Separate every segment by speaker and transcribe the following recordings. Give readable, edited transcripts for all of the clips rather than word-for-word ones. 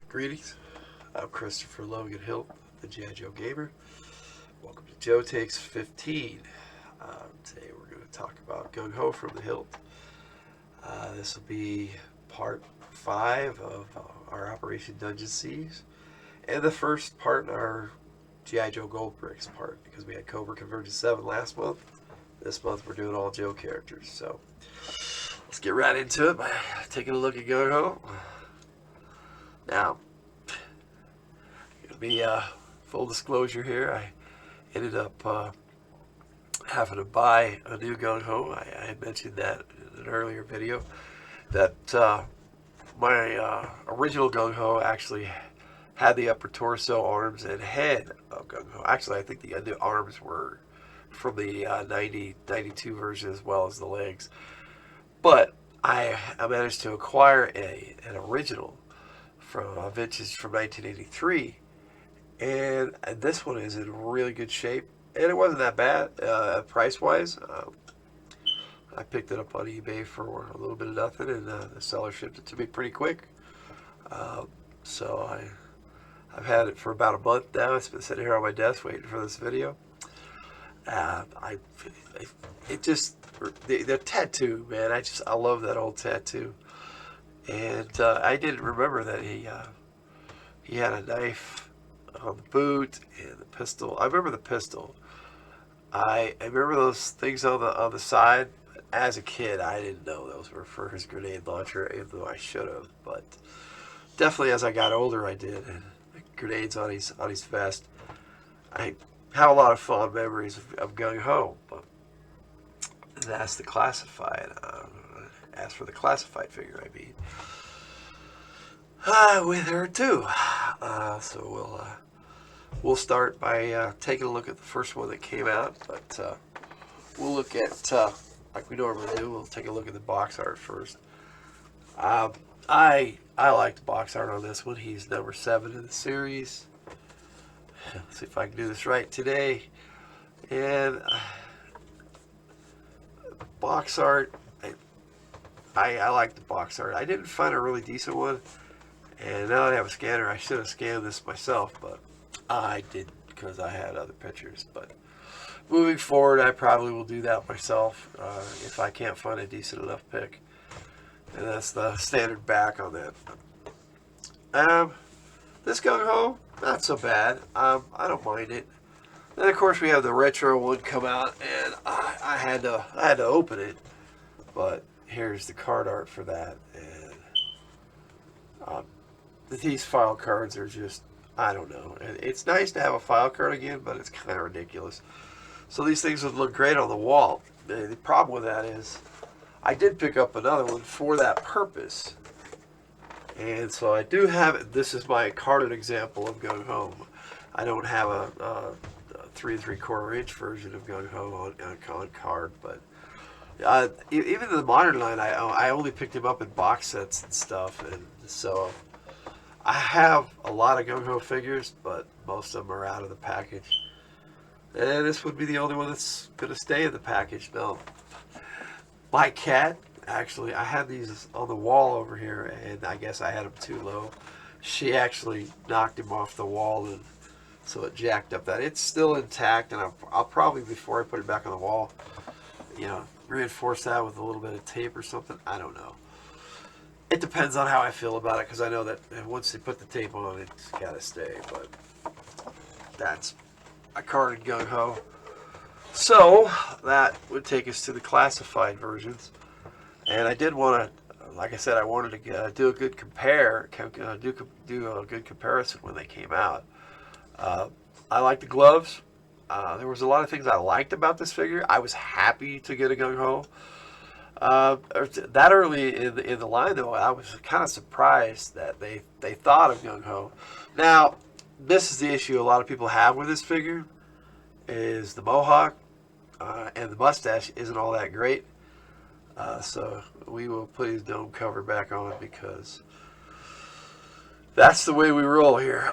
Speaker 1: Greetings, I'm Christopher Logan Hilt, the G.I. Joe Gamer. Welcome to Joe Takes 15. Today we're going to talk about Gung Ho from the Hilt. This will be part 5 of our Operation Dungeon Siege, and the first part in our G.I. Joe Goldbricks part, because we had Cobra Convergence 7 last month. This month we're doing all Joe characters, so let's get right into it by taking a look at Gung Ho. Now, it'll be full disclosure here. I ended up having to buy a new Gung Ho. I had mentioned that in an earlier video. That my original Gung Ho actually had the upper torso, arms, and head of Gung Ho. Actually, I think the arms were from the 92 version as well as the legs. But I managed to acquire an original from a vintage from 1983, and this one is in really good shape, and it wasn't that bad price wise. I picked it up on eBay for a little bit of nothing, and the seller shipped it to me pretty quick. So I've had it for about a month now. It's been sitting here on my desk waiting for this video. The tattoo, man, I love that old tattoo. And I didn't remember that he had a knife on the boot and the pistol. I remember the pistol. I remember those things on the side. As a kid, I didn't know those were for his grenade launcher, even though I should have. But definitely, as I got older, I did. And grenades on his vest. I have a lot of fond memories of Gung Ho, but that's the classified. As for the classified figure, I mean, with her too. So we'll start by taking a look at the first one that came out, but we'll look at like we normally do. We'll take a look at the box art first. I like the box art on this one. He's number 7 in the series. Let's see if I can do this right today. And box art. I like the box art. I didn't find a really decent one, and now I have a scanner. I should have scanned this myself, but I didn't because I had other pictures. But moving forward, I probably will do that myself if I can't find a decent enough pick. And that's the standard back on that. This Gung Ho, not so bad. I don't mind it. Then of course we have the retro one come out, and I had to open it, but here's the card art for that, and these file cards are just, I don't know. It's nice to have a file card again, but it's kind of ridiculous. So these things would look great on the wall. The problem with that is I did pick up another one for that purpose, and so I do have it. This is my carded example of Gung Ho. I don't have a 3 3/4 inch version of Gung Ho on card, but even the modern line, I only picked him up in box sets and stuff, and so I have a lot of Gung Ho figures, but most of them are out of the package. And this would be the only one that's going to stay in the package. Now, my cat, actually, I had these on the wall over here, and I guess I had them too low. She actually knocked him off the wall, and so it jacked up that. It's still intact, and I'll probably, before I put it back on the wall, reinforce that with a little bit of tape or something. I don't know. It depends on how I feel about it, because I know that once they put the tape on, it's got to stay. But that's a carded Gung Ho. So that would take us to the classified versions, and I did want to, like I said, I wanted to do a good do a good comparison when they came out. I like the gloves. There was a lot of things I liked about this figure. I was happy to get a Gung Ho. That early in the line, though, I was kind of surprised that they thought of Gung Ho. Now, this is the issue a lot of people have with this figure, is the mohawk and the mustache isn't all that great. So we will put his dome cover back on because that's the way we roll here.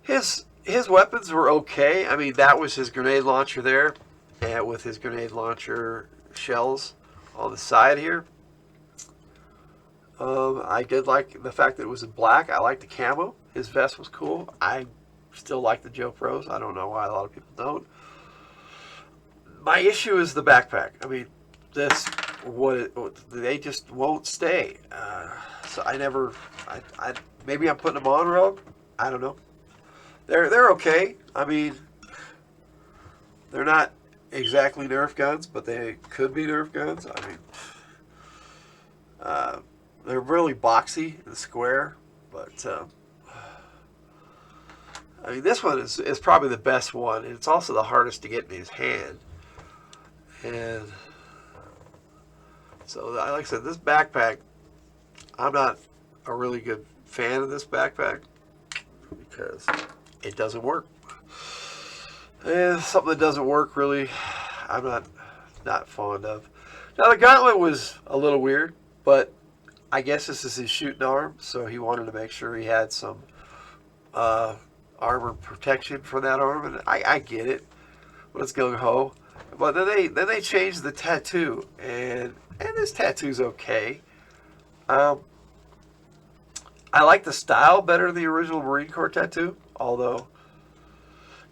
Speaker 1: His weapons were okay. I mean, that was his grenade launcher there, and with his grenade launcher shells on the side here. I did like the fact that it was in black. I liked the camo. His vest was cool. I still like the Joe Pros. I don't know why a lot of people don't. My issue is the backpack. I mean, this they just won't stay. So I never. I maybe I'm putting them on wrong. I don't know. They're okay. I mean, they're not exactly Nerf guns, but they could be Nerf guns. I mean, they're really boxy and square, but I mean, this one is probably the best one, and it's also the hardest to get in his hand. And so, like I said, this backpack, I'm not a really good fan of this backpack because it doesn't work. And something that doesn't work really, I'm not fond of. Now the gauntlet was a little weird, but I guess this is his shooting arm, so he wanted to make sure he had some armor protection for that arm, and I get it. But it's Gung Ho. But then they changed the tattoo, and this tattoo's okay. I like the style better than the original Marine Corps tattoo, although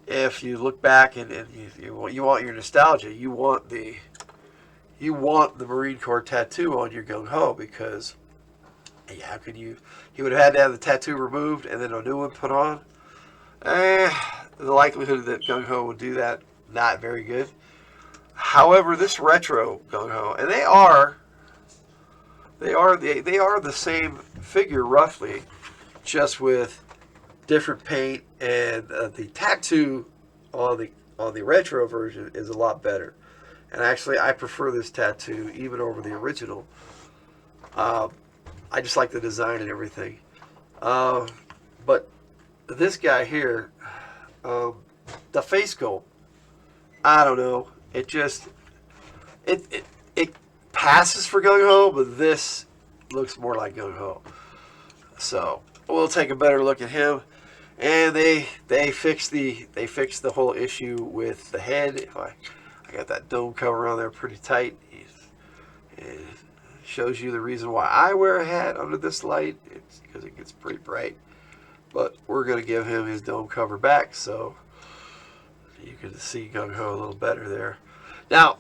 Speaker 1: if you look back and you want your nostalgia, you want the Marine Corps tattoo on your Gung Ho, because how could you? He would have had to have the tattoo removed and then a new one put on. The likelihood that Gung Ho would do that, not very good. However, this retro Gung Ho, and they are the same figure roughly, just with different paint, and the tattoo on the retro version is a lot better. And actually, I prefer this tattoo even over the original. I just like the design and everything. But this guy here, the face sculpt, I don't know. It just it passes for Gung Ho, but this looks more like Gung Ho. So we'll take a better look at him. And they fixed the whole issue with the head. I got that dome cover on there pretty tight. It shows you the reason why I wear a hat under this light. It's because it gets pretty bright. But we're going to give him his dome cover back, so you can see Gung Ho a little better there. Now,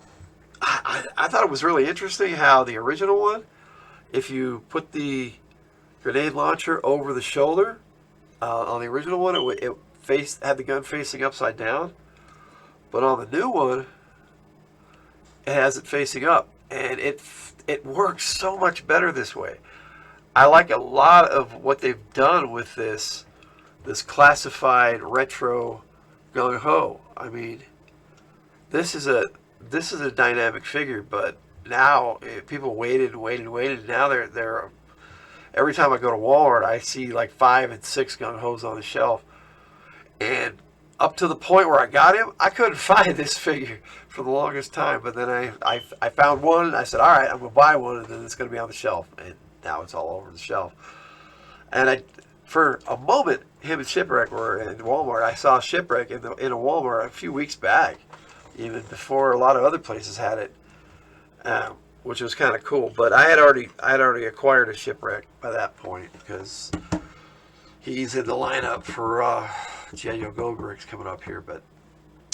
Speaker 1: I thought it was really interesting how the original one, if you put the grenade launcher over the shoulder, on the original one, it had the gun facing upside down. But on the new one, it has it facing up. And it works so much better this way. I like a lot of what they've done with this classified retro Gung Ho. I mean, this is a dynamic figure, but now people waited. Now they're every time I go to Walmart, I see like 5 and 6 Gung Hos on the shelf, and up to the point where I got him, I couldn't find this figure for the longest time. But then I found one, and I said, all right, I'm gonna buy one, and then it's gonna be on the shelf, and now it's all over the shelf. And for a moment, him and Shipwreck were in Walmart. I saw Shipwreck in a Walmart a few weeks back, even before a lot of other places had it, which was kind of cool. But I had already acquired a Shipwreck by that point, because he's in the lineup for G.I. Goldbricks coming up here. But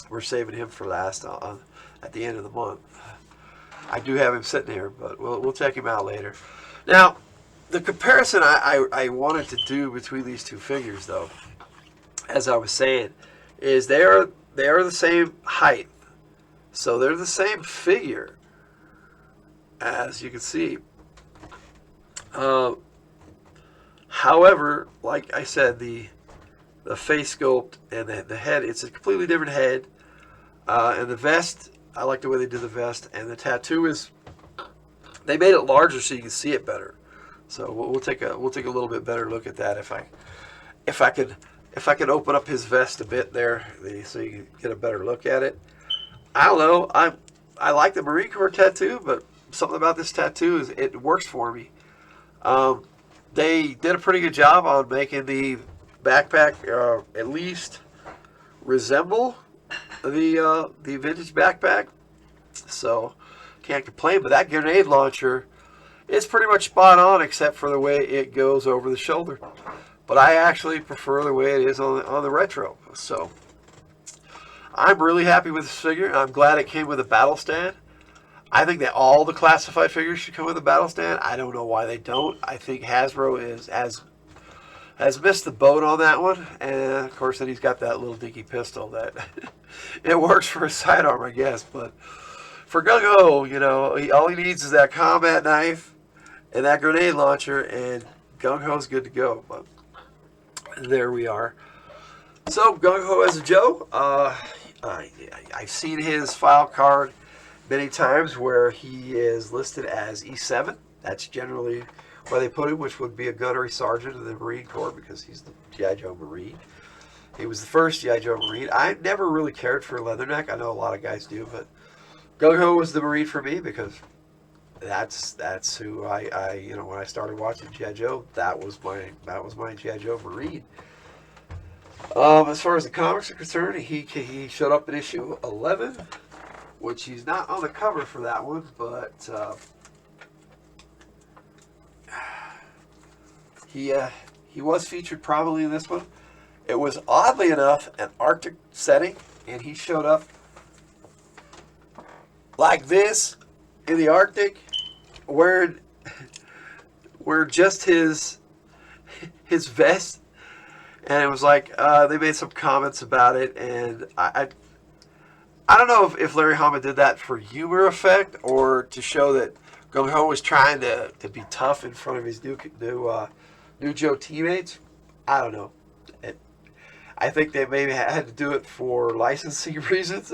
Speaker 1: we're saving him for last at the end of the month. I do have him sitting here, but we'll check him out later. Now, the comparison I wanted to do between these two figures, though, as I was saying, is they are the same height, so they're the same figure, as you can see. However, like I said, the face sculpt and the head, it's a completely different head, and the vest, I like the way they did the vest, and the tattoo they made it larger so you can see it better. So we'll take a little bit better look at that if I could open up his vest a bit there, so you can get a better look at it. I don't know. I like the Marine Corps tattoo, but something about this tattoo is it works for me. They did a pretty good job on making the backpack at least resemble the vintage backpack. So can't complain. But that grenade launcher It's pretty much spot on, except for the way it goes over the shoulder. But I actually prefer the way it is on the retro. So I'm really happy with this figure. I'm glad it came with a battle stand. I think that all the classified figures should come with a battle stand. I don't know why they don't. I think Hasbro has missed the boat on that one. And of course, then he's got that little dinky pistol that it works for a sidearm, I guess. But for Gung Ho, you know, all he needs is that combat knife and that grenade launcher, and Gung Ho's good to go. But there we are. So Gung Ho as a Joe, I've seen his file card many times where he is listed as E7. That's generally where they put him, which would be a gunnery sergeant in the Marine Corps because he's the G.I. Joe Marine. He was the first G.I. Joe Marine. I never really cared for Leatherneck. I know a lot of guys do, but Gung Ho was the Marine for me because that's who I you know, when I started watching G.I. Joe, that was my G.I. Joe Marine. As far as the comics are concerned, he showed up in issue 11, which he's not on the cover for that one, but he was featured probably in this one. It was oddly enough an Arctic setting, and he showed up like this in the Arctic, wearing just his vest. And it was like, they made some comments about it, and I don't know if Larry Hama did that for humor effect or to show that Gung Ho was trying to be tough in front of his new Joe teammates. I don't know. I think they maybe had to do it for licensing reasons,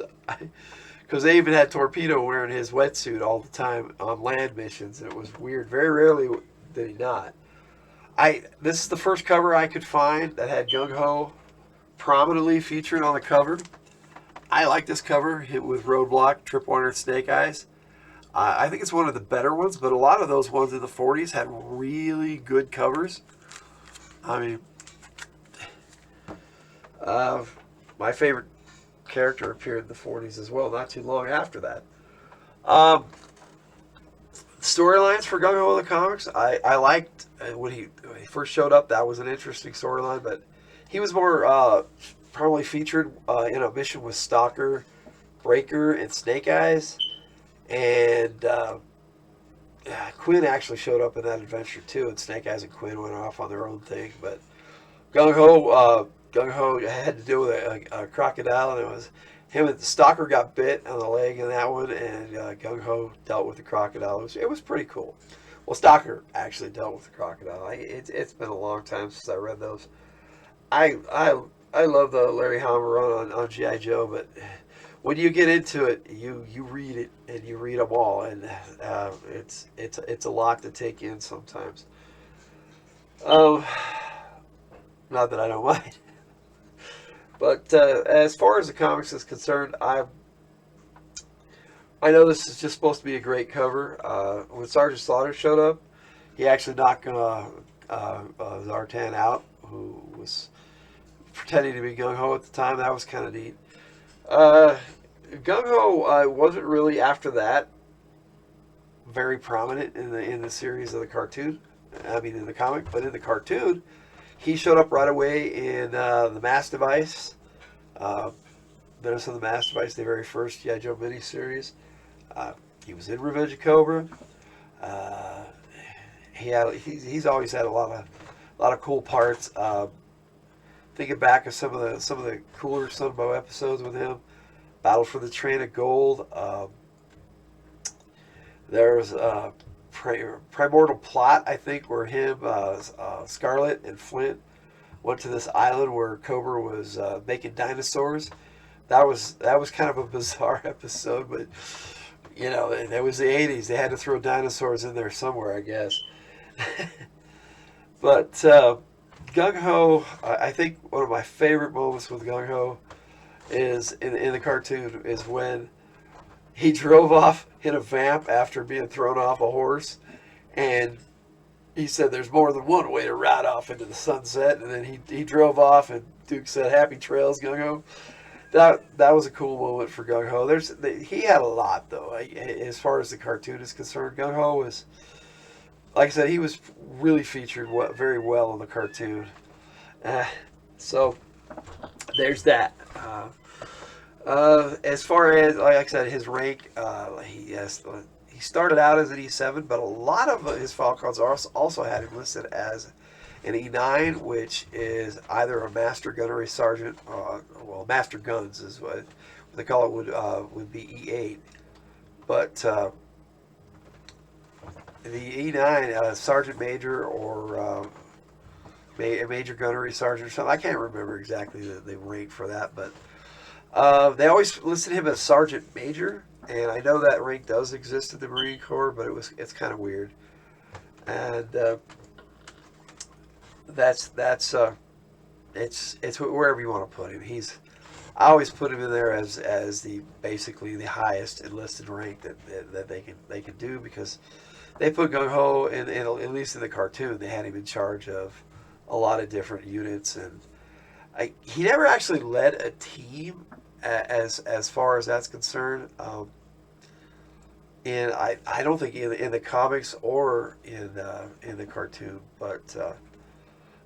Speaker 1: because they even had Torpedo wearing his wetsuit all the time on land missions. It was weird. Very rarely did he not. This is the first cover I could find that had Gung Ho prominently featured on the cover. I like this cover, hit with Roadblock, Tripwire, and Snake Eyes. I think it's one of the better ones, but a lot of those ones in the 40s had really good covers. I mean, my favorite character appeared in the 40s as well, not too long after that. Storylines for Gung Ho in the comics, I liked when he first showed up. That was an interesting storyline, but he was more probably featured in a mission with Stalker, Breaker, and Snake Eyes, and Quinn actually showed up in that adventure too. And Snake Eyes and Quinn went off on their own thing, but Gung Ho had to deal with a crocodile, and it was him and the Stalker got bit on the leg in that one, and Gung Ho dealt with the crocodile. It was pretty cool. Well, Stalker actually dealt with the crocodile. It's been a long time since I read those. I love the Larry Hama run on G.I. Joe, but when you get into it, you read it, and you read them all, and it's a lot to take in sometimes. Not that I don't mind. But as far as the comics is concerned, I know this is just supposed to be a great cover. When Sergeant Slaughter showed up, he actually knocked Zartan out, who was pretending to be Gung Ho at the time. That was kind of neat. Gung Ho wasn't really after that very prominent in the series of the cartoon. I mean, in the comic, but in the cartoon, he showed up right away in the Mass Device, Menace of the Mass Device, the very first G.I. Joe miniseries. He was in Revenge of Cobra. He's always had a lot of cool parts. Thinking back of some of the cooler Sunbow episodes with him, Battle for the Train of Gold. There's Primordial Plot, I think, where him, Scarlet, and Flint went to this island where Cobra was making dinosaurs. That was kind of a bizarre episode, but you know, it was the 80s. They had to throw dinosaurs in there somewhere, I guess. But Gung Ho, I think one of my favorite moments with Gung Ho is in the cartoon is when he drove off in a vamp after being thrown off a horse, and he said there's more than one way to ride off into the sunset, and then he drove off, and Duke said happy trails, Gung Ho. That was a cool moment for Gung Ho. He had a lot though, as far as the cartoon is concerned. Gung Ho like I said, he was really featured very well in the cartoon. Uh, so there's that. As far as, like I said, his rank, he started out as an E7, but a lot of his file cards also had him listed as an E9, which is either a Master Gunnery Sergeant, well, Master Guns is what they call it, would be E8. But the E9, Sergeant Major or Major Gunnery Sergeant or something, I can't remember exactly the rank for that, but they always listed him as Sergeant Major, and I know that rank does exist in the Marine Corps, but it's kind of weird, and it's wherever you want to put him. I always put him in there as the basically the highest enlisted rank that they can do, because they put Gung Ho in at least in the cartoon, they had him in charge of a lot of different units, and he never actually led a team as far as that's concerned. And I don't think in the comics or in the cartoon, but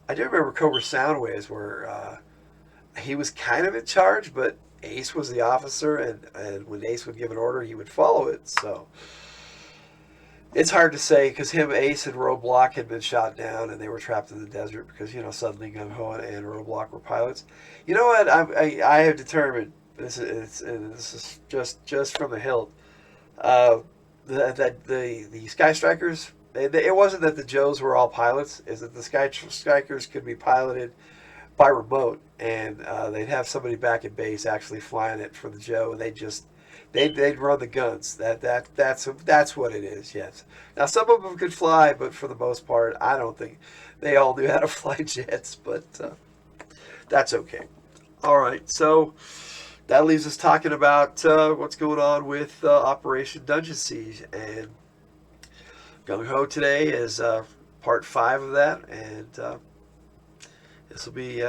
Speaker 1: I do remember Cobra Soundwaves where he was kind of in charge, but Ace was the officer, and when Ace would give an order, he would follow it. So it's hard to say, because Ace, and Roadblock had been shot down, and they were trapped in the desert because suddenly Gung Ho and Roadblock were pilots. You know what? I have determined this is just from the hilt that the Sky Strikers. It wasn't that the Joes were all pilots. Is that the Sky Strikers could be piloted by remote, and they'd have somebody back at base actually flying it for the Joe, and they'd run the guns. That's what it is. Yes. Now some of them could fly, but for the most part, I don't think they all knew how to fly jets. But that's okay. All right. So that leaves us talking about what's going on with Operation Dungeon Siege, and Gung Ho today is part 5 of that, and this will be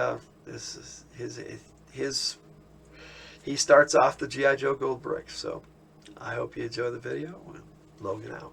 Speaker 1: this is his. He starts off the G.I. Joe Goldbricks. So I hope you enjoy the video. Logan out.